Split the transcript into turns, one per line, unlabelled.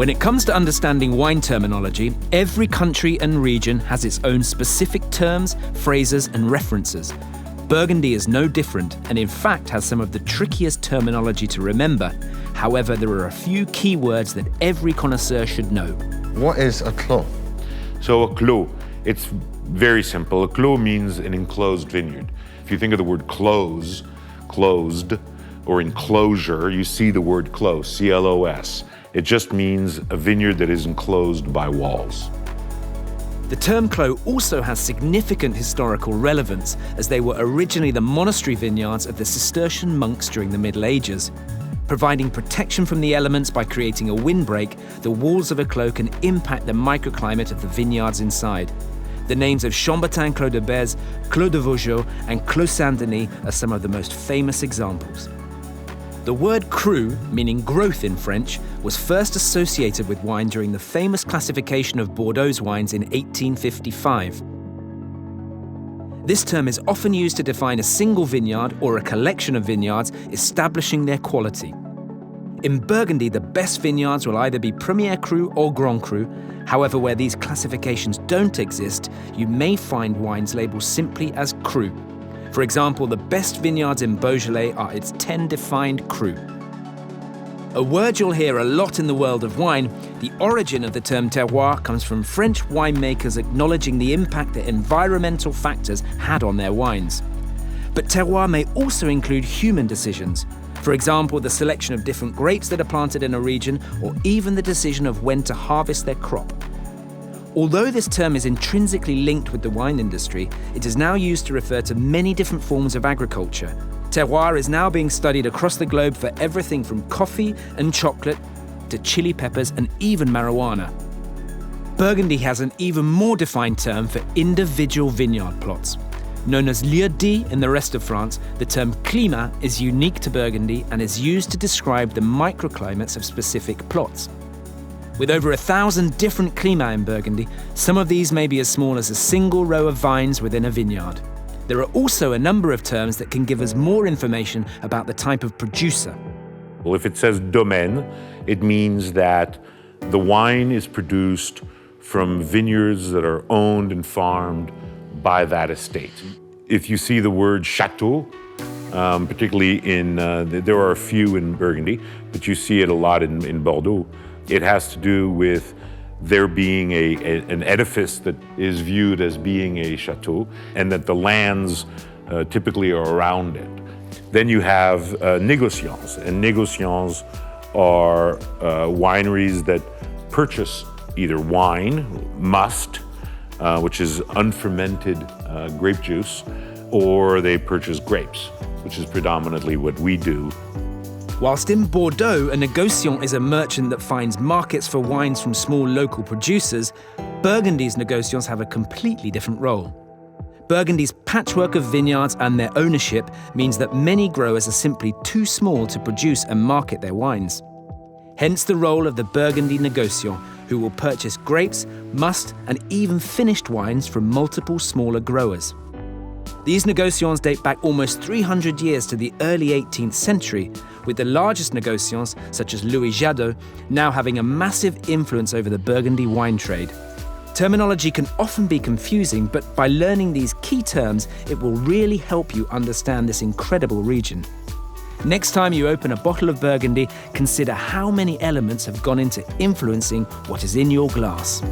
When it comes to understanding wine terminology, every country and region has its own specific terms, phrases, and references. Burgundy is no different, and in fact has some of the trickiest terminology to remember. However, there are a few key words that every connoisseur should know.
What is a clos?
So a clos, it's very simple. A clos means an enclosed vineyard. If you think of the word close, closed, or enclosure, you see the word clos, C-L-O-S. It just means a vineyard that is enclosed by walls.
The term clos also has significant historical relevance, as they were originally the monastery vineyards of the Cistercian monks during the Middle Ages. Providing protection from the elements by creating a windbreak, the walls of a clos can impact the microclimate of the vineyards inside. The names of Chambertin Clos de Bèze, Clos de Vougeot, and Clos Saint-Denis are some of the most famous examples. The word cru, meaning growth in French, was first associated with wine during the famous classification of Bordeaux's wines in 1855. This term is often used to define a single vineyard or a collection of vineyards establishing their quality. In Burgundy, the best vineyards will either be Premier Cru or Grand Cru. However, where these classifications don't exist, you may find wines labeled simply as Cru. For example, the best vineyards in Beaujolais are its 10 defined cru. A word you'll hear a lot in the world of wine, the origin of the term terroir comes from French winemakers acknowledging the impact that environmental factors had on their wines. But terroir may also include human decisions. For example, the selection of different grapes that are planted in a region, or even the decision of when to harvest their crop. Although this term is intrinsically linked with the wine industry, it is now used to refer to many different forms of agriculture. Terroir is now being studied across the globe for everything from coffee and chocolate to chili peppers and even marijuana. Burgundy has an even more defined term for individual vineyard plots. Known as lieu-dit in the rest of France, the term climat is unique to Burgundy and is used to describe the microclimates of specific plots. With over 1,000 different climats in Burgundy, some of these may be as small as a single row of vines within a vineyard. There are also a number of terms that can give us more information about the type of producer.
Well, if it says domaine, it means that the wine is produced from vineyards that are owned and farmed by that estate. If you see the word chateau, particularly there are a few in Burgundy, but you see it a lot in Bordeaux, it has to do with there being an edifice that is viewed as being a chateau, and that the lands typically are around it. Then you have négociants, and négociants are wineries that purchase either wine, must, which is unfermented grape juice, or they purchase grapes, which is predominantly what we do.
Whilst in Bordeaux, a négociant is a merchant that finds markets for wines from small local producers, Burgundy's négociants have a completely different role. Burgundy's patchwork of vineyards and their ownership means that many growers are simply too small to produce and market their wines. Hence the role of the Burgundy négociant, who will purchase grapes, must, and even finished wines from multiple smaller growers. These négociants date back almost 300 years to the early 18th century, with the largest négociants, such as Louis Jadot, now having a massive influence over the Burgundy wine trade. Terminology can often be confusing, but by learning these key terms, it will really help you understand this incredible region. Next time you open a bottle of Burgundy, consider how many elements have gone into influencing what is in your glass.